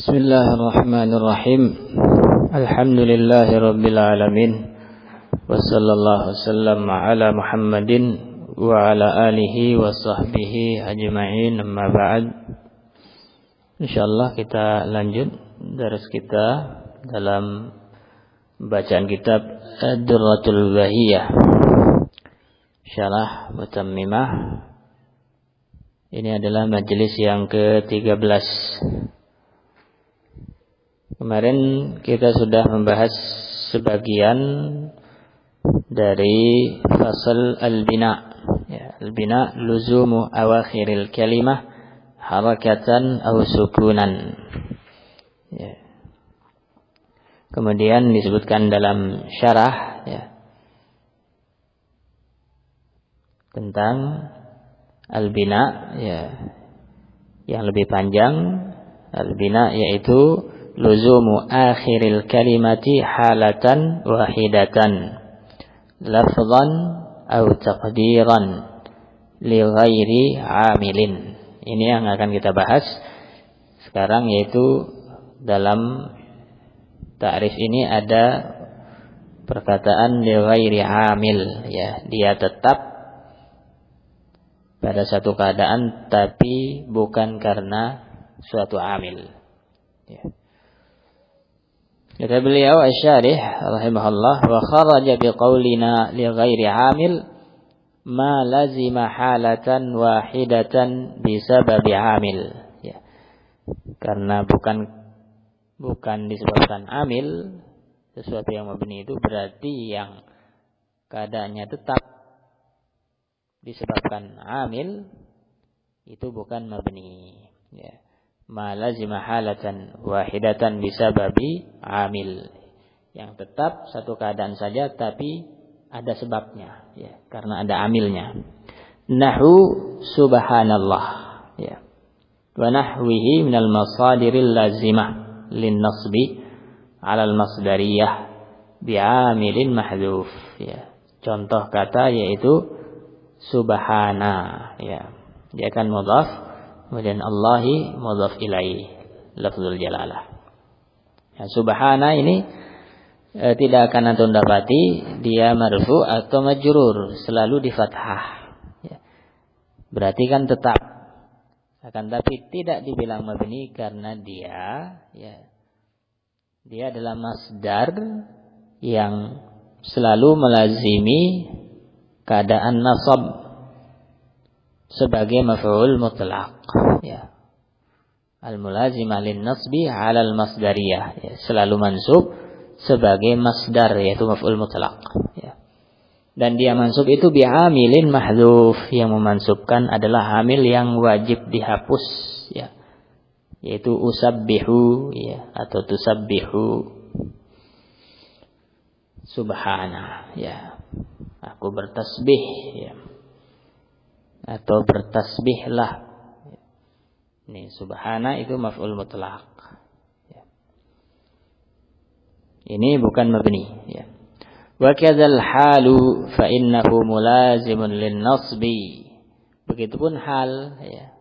Bismillahirrahmanirrahim. Alhamdulillahirabbil alamin. Wassallallahu wasallam ala Muhammadin wa ala alihi wa sahbihi ajma'in. Amma ba'd. Insyaallah kita lanjut daras kita dalam bacaan kitab Ad-Durratul Bahiyah Syarah Mutammimah. Ini adalah majelis yang ke-13. Kemarin kita sudah membahas sebagian dari fasal al-bina. Ya, al-bina luzumu awakhiril kalimah harakatan aw sukunan. Ya. Kemudian disebutkan dalam syarah ya, tentang al-bina ya, yang lebih panjang. Al-bina yaitu luzumu akhiril kalimati halatan wahidatan lafzan aw taqdiran li ghairi amilin. Ini yang akan kita bahas sekarang, yaitu dalam ta'rif ini ada perkataan li ghairi amil ya, dia tetap pada satu keadaan tapi bukan karena suatu amil ya. Kata beliau Asy-Syarih rahimahullah, wa kharaja biqaulina li ghairi amil ma lazima halatan wahidatan bisababi amil ya. Karena bukan disebabkan amil, sesuatu yang mabni itu berarti yang keadaannya tetap disebabkan amil itu bukan mabni ya. Ma lazima halatan wahidatan bisababi amil, yang tetap satu keadaan saja tapi ada sebabnya ya, karena ada amilnya. Nahu subhanallah ya, wa nahwihi minal masadiril lazimah lin nasbi alal masdariyah bi'amilin mahdhuf ya. Contoh kata yaitu subhana ya, dia akan mudhaf, kemudian Allahi mudhaf ilaih, lafzul jalalah ya. Subhana ini tidak akan antum dapati dia marfu atau majrur, selalu di fathah ya. Berarti kan tetap, akan tapi tidak dibilang mabni karena dia adalah masdar yang selalu melazimi keadaan nasab sebagai maf'ul mutlaq ya. Al-mulazimah lin nasbi 'ala al-masdariyah ya, selalu mansub sebagai masdar yaitu maf'ul mutlaq ya. Dan dia mansub itu bi'amilin mahdhuf, yang memansubkan adalah amil yang wajib dihapus ya, yaitu usabbihu ya, atau tusabbihu subhana ya, aku bertasbih ya, atau bertasbihlah. Ini subhana itu maf'ul mutlaq ya. Ini bukan mabni ya. Wa kadzal halu fa innahu mulazimun lin nasbi. Begitupun hal ya,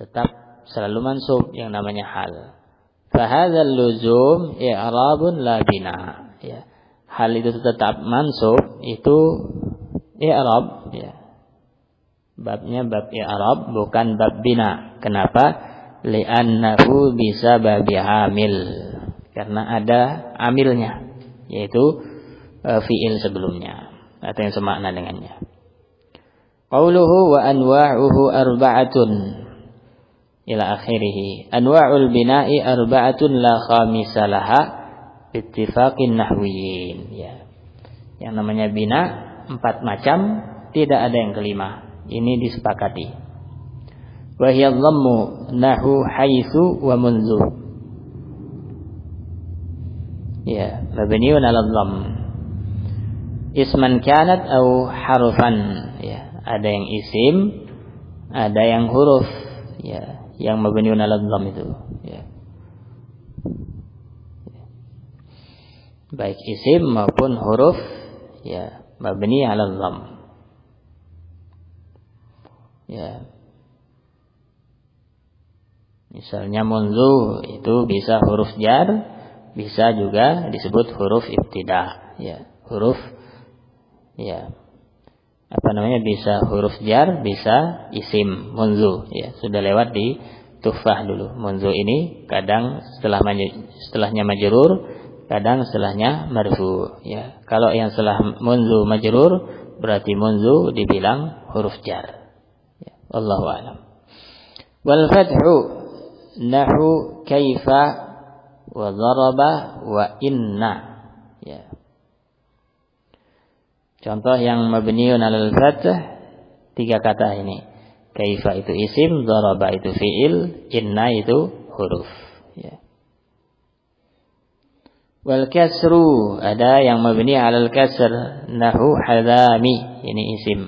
tetap selalu mansub yang namanya hal. Fa hadzal luzum i'rabun la bina ya. Hal itu tetap mansub, itu i'rab ya. Babnya bab i'rab bukan bab bina. Kenapa? Li'annahu bisababi amil, karena ada amilnya, yaitu fi'il sebelumnya atau yang semakna dengannya. Qauluhu wa anwa'uhu arba'atun ila akhirih. Anwa'ul bina'i arba'atun la khamisa laha bittifaqin nahwiyin ya. Yang namanya bina 4 macam, tidak ada yang kelima. Ini disepakati. Wa hiya dhammu nahu haitsu wa munzu ya, mabniun 'ala dhamm isman kanat au harfan ya. Ada yang isim, ada yang huruf ya, yang mabniun 'ala dhamm itu ya. Baik isim maupun huruf ya, mabni 'ala dhamm ya. Misalnya munzu itu bisa huruf jar, bisa juga disebut huruf ibtida, ya. Huruf ya. Bisa huruf jar, bisa isim munzu, ya. Sudah lewat di Tuhfah dulu. Munzu ini kadang setelahnya majrur, kadang setelahnya marfu, ya. Kalau yang setelah munzu majrur berarti munzu dibilang huruf jar. Ya, wallahu a'lam. Wal fathu nahu kaifa wa daraba wa inna, ya. Contoh yang mabniun 'alal fath 3 kata ini. Kaifa itu isim, daraba itu fi'il, inna itu huruf, ya. Wal kasru ada yang mabni 'alal kasr nahu hadami, ini isim,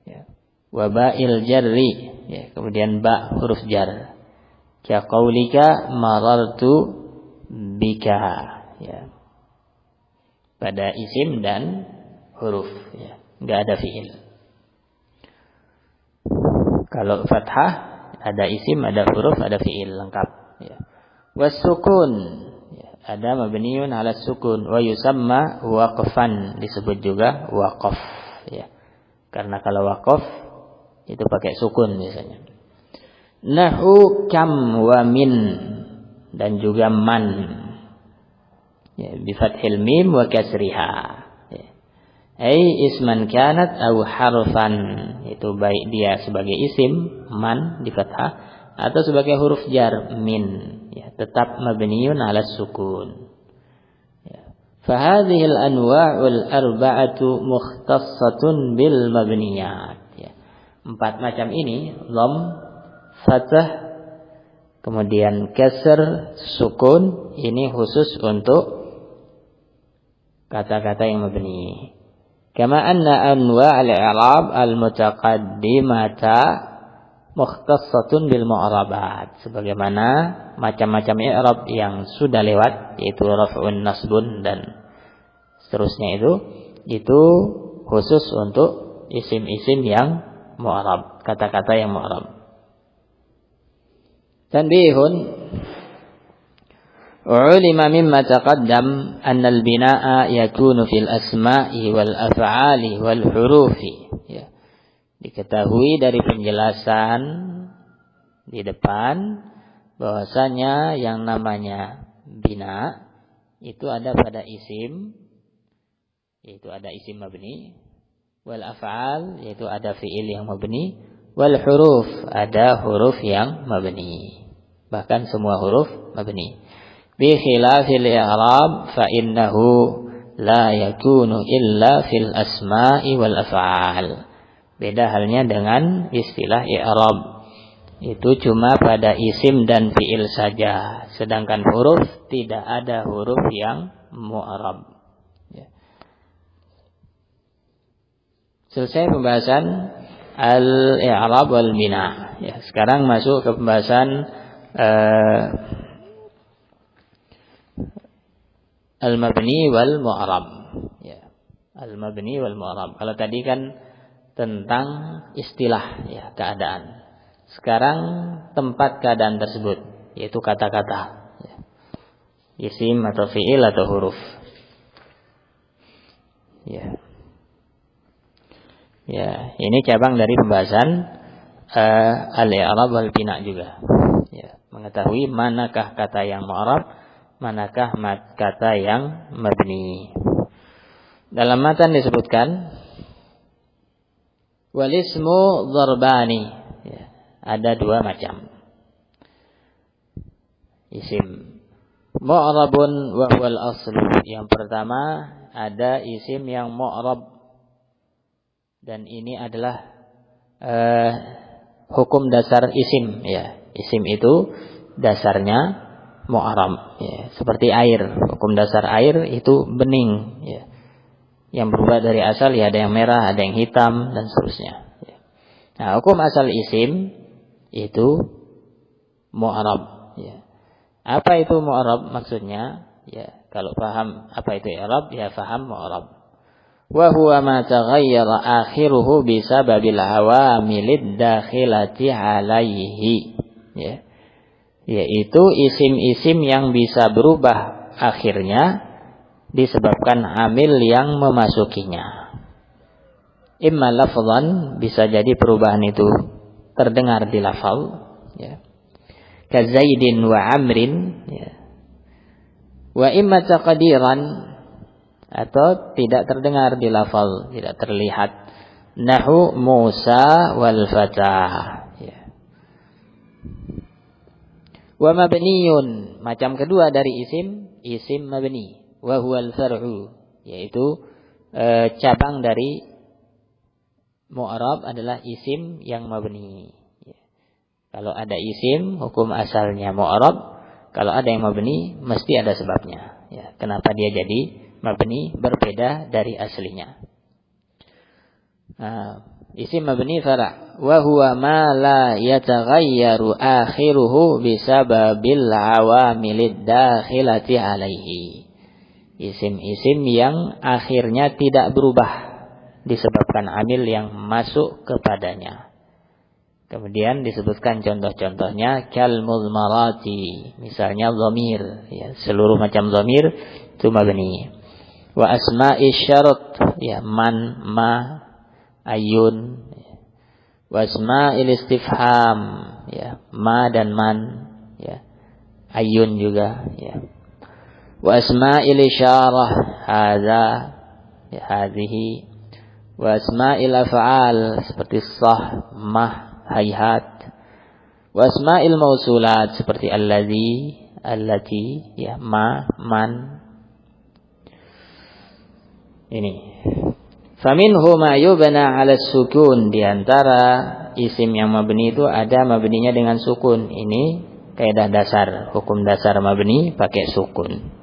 ya. Wa ba'il jarri, ya, kemudian ba huruf jar. Ka qaulika marartu bika, ya. Pada isim dan huruf, ya, enggak ada fi'il. Kalau fathah ada isim, ada huruf, ada fi'il lengkap, ya. Wasukun, ya, ada mabniun 'ala sukun wa yusamma waqfan, disebut juga waqaf, ya. Karena kalau waqaf itu pakai sukun biasanya. Nahu kam wa min, dan juga man, ya, bi fathil mim wa kasriha. Isman kanat au harfan, itu baik dia sebagai isim man di fathah atau sebagai huruf jar min, ya, tetap mabniun 'ala sukun, ya. Fa hadhihi al anwa'ul arba'atu mukhtassatun bil mabniyat, ya. 4 macam ini, dhamma, fathah, kemudian kasr, sukun, ini khusus untuk kata-kata yang mabni. Kama anna anwa' al-i'rab al-mutaqaddimata mukhtassatun bil mu'rabat, sebagaimana macam-macam i'rab yang sudah lewat, yaitu raf'un, nasbun dan seterusnya, itu khusus untuk isim-isim yang mu'rab, kata-kata yang mu'rab. Tanbihun ulima mimma taqaddam anna al-binaa'a yakunu fil asma'i wal af'ali wal hurufi, ya. Diketahui dari penjelasan di depan bahwasanya yang namanya bina itu ada pada isim, yaitu ada isim mabni, wal af'al yaitu ada fi'il yang mabni, wal huruf ada huruf yang mabni, bahkan semua huruf mabni. Bi khilafil i'rab fa innahu la yakunu illa fil asma'i wal af'al. Beda halnya dengan istilah i'rab. Itu cuma pada isim dan fi'il saja, sedangkan huruf tidak ada huruf yang mu'rab, ya. Selesai pembahasan al-i'rab wal bina, ya. Sekarang masuk ke pembahasan al-mabni wal mu'rab, ya. Al-mabni wal mu'rab. Kalau tadi kan tentang istilah, ya, keadaan. Sekarang tempat keadaan tersebut, yaitu kata-kata, ya. Isim atau fi'il atau huruf, ya. Ya, ini cabang dari pembahasan al-i'rab wal bina juga, ya. Mengetahui manakah kata yang mu'rab, manakah kata yang mabni. Dalam matan disebutkan wal ismu dharbani, ya, ada 2 macam isim. Mu'rabun wa huwal aslu. Yang pertama ada isim yang mu'rab, dan ini adalah hukum dasar isim, ya. Isim itu dasarnya mu'rab, ya. Seperti air, hukum dasar air itu bening, ya. Yang berubah dari asal, ya, ada yang merah, ada yang hitam dan seterusnya, ya. Nah, hukum asal isim itu mu'rab, ya. Apa itu mu'rab maksudnya? Ya, kalau paham apa itu i'rab, ya paham mu'rab. Wa huwa ma taghayyara akhiruhu bisababil awamilid dakhilati alaihi, ya. yaitu isim-isim yang bisa berubah akhirnya disebabkan amil yang memasukinya. Imma lafzan, bisa jadi perubahan itu terdengar di lafal, ya. Ka Zaidin wa Amrin, ya. Wa imma taqdiran, atau tidak terdengar di lafal, tidak terlihat. Nahu Musa wal Fatah, ya. Wa mabniyun, macam kedua dari isim mabni. Wa huwal far'u, yaitu cabang dari mu'rab adalah isim yang mabni. Ya. Kalau ada isim, hukum asalnya mu'rab. Kalau ada yang mabni, mesti ada sebabnya. Ya. Kenapa dia jadi mabni berbeda dari aslinya. Isim mabni fara'. Wa huwa ma la yataghayyaru akhiruhu bisababil awamilid dakhilati alaihi. Isim-isim yang akhirnya tidak berubah disebabkan amil yang masuk kepadanya. Kemudian disebutkan contoh-contohnya kal muzmarati, misalnya dhamir, ya, seluruh macam dhamir itu mabni. Wa asma'i syarat, ya, man, ma, ayun, ya. Wa asma'il istifham, ya, ma dan man, ya, ayun juga, ya. Wa asma'il isyarah, hadza, ya, hadhihi. Wa asma'il af'al, seperti sah, mah, hayhat. Wa asma'il mausulat, seperti allazi, allati, ya, ma, man. Ini. Faminhu ma yubna 'ala sukun, di antara isim yang mabni itu ada mabninya dengan sukun. Ini kaidah dasar, hukum dasar mabni pakai sukun.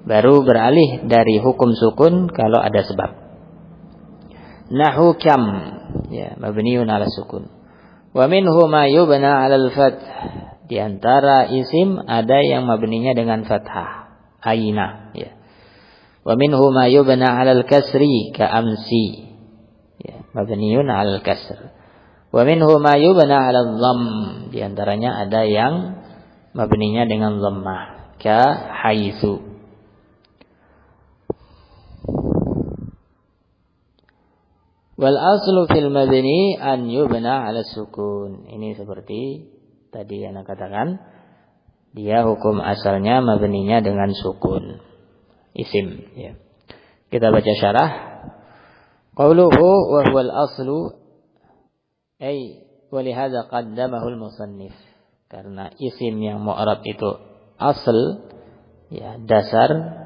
Baru beralih dari hukum sukun kalau ada sebab. Nahu kam, ya, mabniun 'ala sukun. Wa minhu ma yubna 'ala al-fath, di antara isim ada yang mabninya dengan fathah, aina, ya. Wa minhu ma yubna 'ala al-kasri ka amsi, ya, mabniun 'ala al-kasr. Wa minhu ma yubna 'ala al-dhamm, di antaranya ada yang mabninya dengan dhammah, ka haitsu. Wal aslu fil mabni an yubna 'ala sukun. Ini seperti tadi yang katakan, dia hukum asalnya mabninya dengan sukun. Isim, ya. Kita baca syarah. Qauluhu wa huwal aslu, ay wa li hadza qaddamahu al musannif. Karena isim yang mu'rab itu asal, ya, dasar,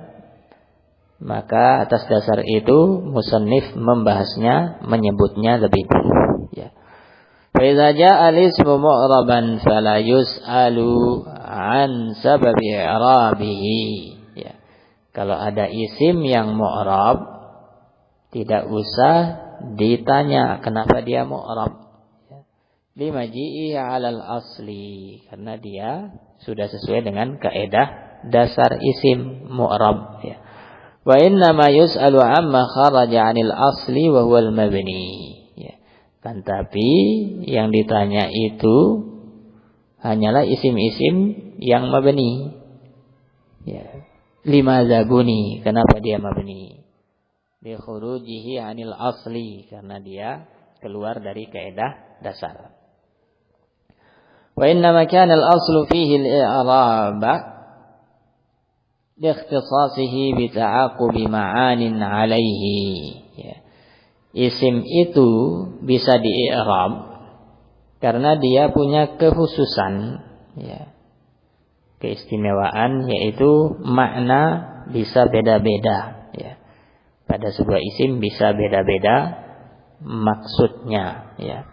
maka atas dasar itu musannif membahasnya, menyebutnya lebih dulu, ya. Fa idza jaa al-ismu mu'raban fala yus'alu an sababi i'rabihi, ya. Kalau ada isim yang mu'rab, tidak usah ditanya kenapa dia mu'rab, ya. Limaji'i 'alal asli, karena dia sudah sesuai dengan kaidah dasar isim mu'rab, ya. Wa inna ma yus'alu amma kharaja 'anil asli wa huwal mabni, ya. Kan tapi yang ditanya itu hanyalah isim-isim yang mabni, ya. Limadza buni, kenapa dia mabni? Li khurujihi 'anil asli, karena dia keluar dari kaidah dasar. Wa inna ma kana al-aslu fihi al-i'rab liikhtisasihi bita'aqubi ma'anin 'alaihi, ya. Isim itu bisa di-i'rab karena dia punya kekhususan, ya, keistimewaan, yaitu makna bisa beda-beda, ya. Pada sebuah isim bisa beda-beda maksudnya, ya.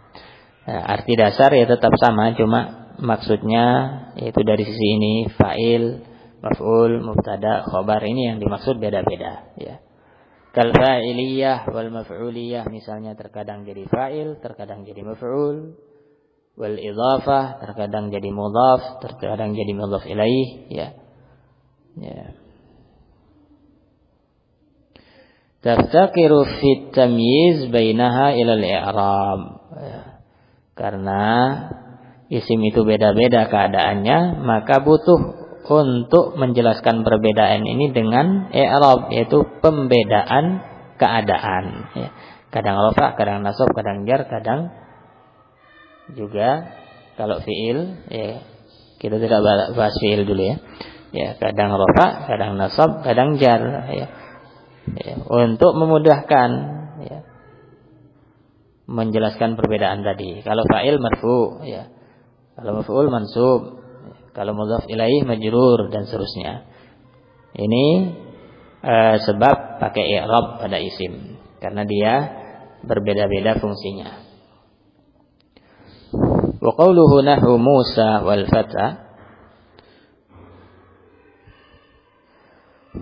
Nah, arti dasar ya tetap sama, cuma maksudnya yaitu dari sisi ini fa'il, maf'ul, mubtada, khobar, ini yang dimaksud beda-beda, ya. Kal fa'iliyah wal maf'uliyah, misalnya terkadang jadi fa'il, terkadang jadi maf'ul. Wal idhafah, terkadang jadi mudhaf, terkadang jadi mudhaf ilaih, ya. Ya. Taftaqiru fit tamyiz bainaha ila al-i'rab, ya. Karena isim itu beda-beda keadaannya, maka butuh untuk menjelaskan perbedaan ini dengan i'rab, yaitu pembedaan keadaan. Ya. Kadang rafa, kadang nasab, kadang jar, kadang juga kalau fiil, ya kita tidak bahas fiil dulu ya. Ya, kadang rafa, kadang nasab, kadang jar. Ya. Ya, untuk memudahkan ya, menjelaskan perbedaan tadi. Kalau fa'il marfu, ya. Kalau maf'ul mansub. Kalau mudhaf ilaih majrur dan seterusnya. Ini sebab pakai i'rab pada isim karena dia berbeda-beda fungsinya. Wa qawluhu nahu Musa wal fata.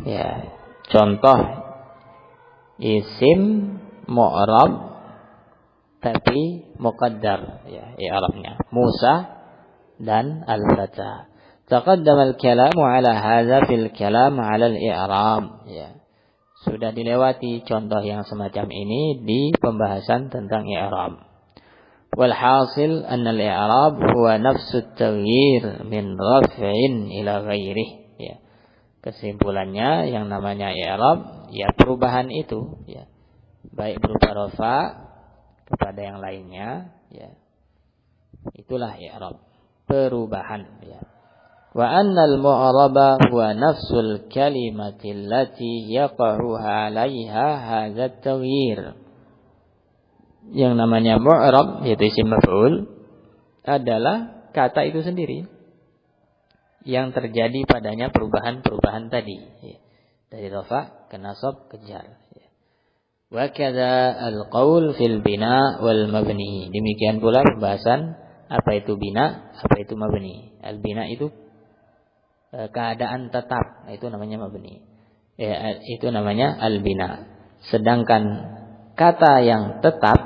Ya, contoh isim mu'rab tapi muqaddar ya i'rabnya. Musa dan al-fata. Taqaddama al-kalamu ala hadza fil kalam ala al-i'rab. Ya. Sudah dilewati contoh yang semacam ini di pembahasan tentang i'rab. Wal hasil anna al-i'rab huwa nafsu at-taghyir min raf'in ila ghairihi. Ya. Kesimpulannya yang namanya i'rab ya perubahan itu ya. Baik berupa rafa kepada yang lainnya ya. Itulah i'rab. Perubahan ya. Wa annal mu'raba huwa nafsul kalimati allati yaqa'u 'alaiha hadza at-taghyir. Yang namanya mu'rab yaitu isim maf'ul adalah kata itu sendiri yang terjadi padanya perubahan-perubahan tadi ya. Dari rafa ke nasab ke jar ya. Wa kadza al-qaul fil bina wal mabni. Demikian pula pembahasan apa itu bina, apa itu mabni. Al-bina itu keadaan tetap, itu namanya mabni. Ya, itu namanya al-bina. Sedangkan kata yang tetap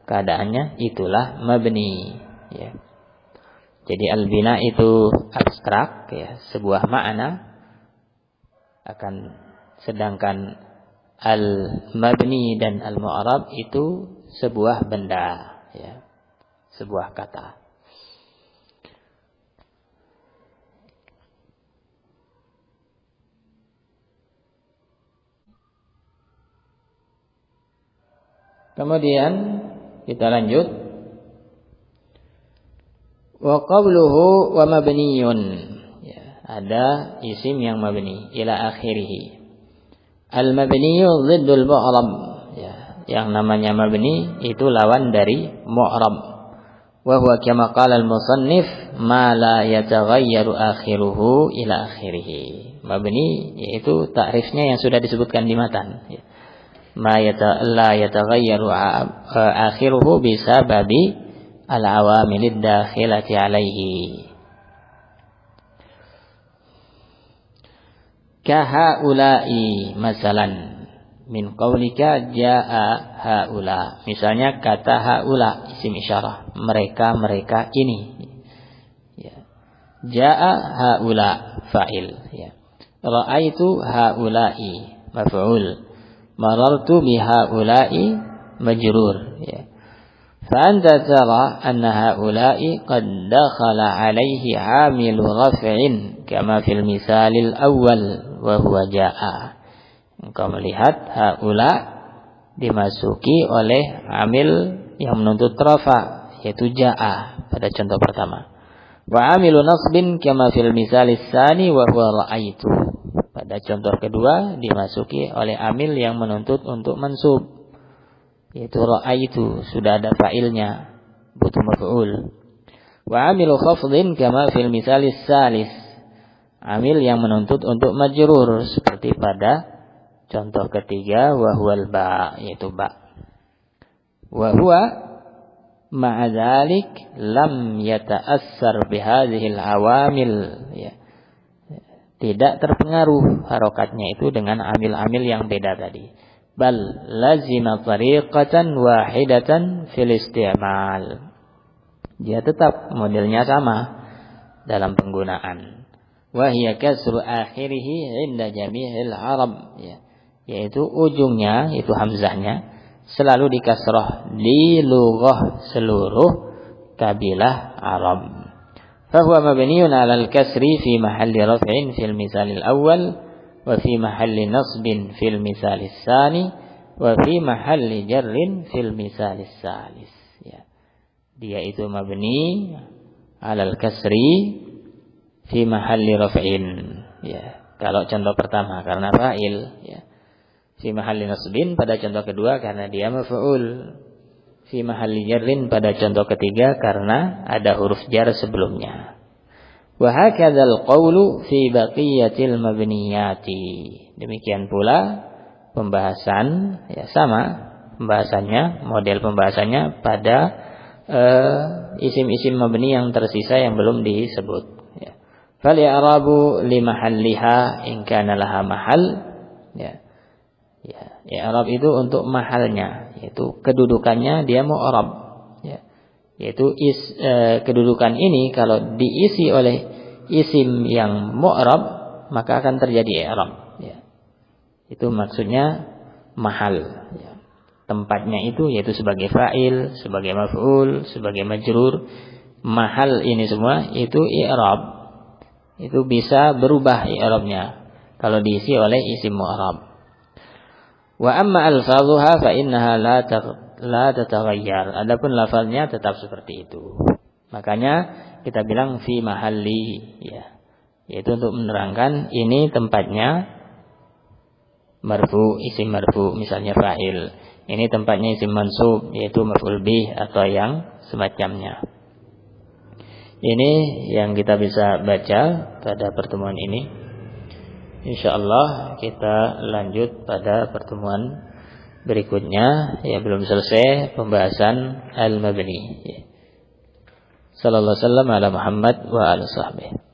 keadaannya itulah mabni. Ya. Jadi al-bina itu abstrak, ya, sebuah makna. Sedangkan al-mabni dan al-mu'rab itu sebuah benda, ya. Sebuah kata. Kemudian kita lanjut. Wa qabluhu wa mabniyun. Ya, ada isim yang mabni ila akhirih. Al-mabniyu ziddul mu'rab. Ya, yang namanya mabni itu lawan dari mu'rab. Wa huwa kama qala al-musannif ma la yataghayyaru akhiruhu ila akhirih. Mabni yaitu takrifnya yang sudah disebutkan di matan ya. Ma la yataghayyaru akhiruhu bisababi al-awamilid dakhilati alaihi. Ka haula'i masalan min qaulika jaa haula. Misalnya kata haula isim isyarah, mereka ini ya. Jaa haula fa'il ya. Ra'aitu haula'i maf'ul. Marartu bi haula'i majrur ya. Fa anta tara anna haula'i qad dakhala 'alaihi 'amilu raf'in kama fil misalil awwal wa huwa jaa. Engkau melihat haula dimasuki oleh amil yang menuntut rafa yaitu jaa pada contoh pertama. Wa amilu nasbin kama fil misalis tsani wa huwa ra'aitu. Pada contoh kedua dimasuki oleh amil yang menuntut untuk mansub yaitu ra'aitu, sudah ada fa'ilnya, butuh maf'ul. Wa amilu khafdin kama fil misalis tsalis. Amil yang menuntut untuk majrur seperti pada contoh ketiga wa huwal ba yaitu ba. Wa huwa ma'a dzalik lam yata'assar bihadhihi al-awamil ya. Tidak terpengaruh harokatnya itu dengan amil-amil yang beda tadi. Bal lazima tariqatan wahidatan fil isti'mal. Dia tetap modelnya sama dalam penggunaan. Wa hiya kasru akhirih 'inda jami'il arab ya. Yaitu ujungnya, itu hamzahnya selalu dikasrah di lughah seluruh kabilah Arab. Fahuwa mabniun 'alal kasri fi mahalli raf'in fil misalil awal wa fi mahalli nasbin fil misalis tsani wa fi mahalli jarrin fil misalis tsalis. Ya. Dia itu mabni 'alal kasri fi mahalli raf'in. Ya. Kalau contoh pertama karena fa'il, ya. Fi mahalli nasbin pada contoh kedua karena dia maf'ul. Fi mahalli jarrin pada contoh ketiga karena ada huruf jar sebelumnya. Wa hakadzal qawlu fi baqiyatil mabniyati. Demikian pula pembahasan, ya sama pembahasannya, model pembahasannya pada isim-isim mabni yang tersisa yang belum disebut, ya. Fal i'rabu li mahalliha in kana laha mahal, ya. Ya, i'rab itu untuk mahalnya, yaitu kedudukannya dia mu'rab, ya. Yaitu kedudukan ini kalau diisi oleh isim yang mu'rab maka akan terjadi i'rab, ya. Itu maksudnya mahal, ya. Tempatnya itu yaitu sebagai fa'il, sebagai maf'ul, sebagai majrur. Mahal ini semua itu i'rab. Itu bisa berubah i'rabnya kalau diisi oleh isim mu'rab. Wa amma alfazuha fa innaha la tataghayyar. Adapun lafaznya tetap seperti itu. Makanya kita bilang fi mahalli, ya. Yaitu untuk menerangkan ini tempatnya marfu, isim marfu misalnya fa'il. Ini tempatnya isim mansub yaitu maf'ul bih atau yang semacamnya. Ini yang kita bisa baca pada pertemuan ini. InsyaAllah kita lanjut pada pertemuan berikutnya. Ya, belum selesai pembahasan al-mabni. Sallallahu alaihi wasallam ala Muhammad wa ala sahbihi.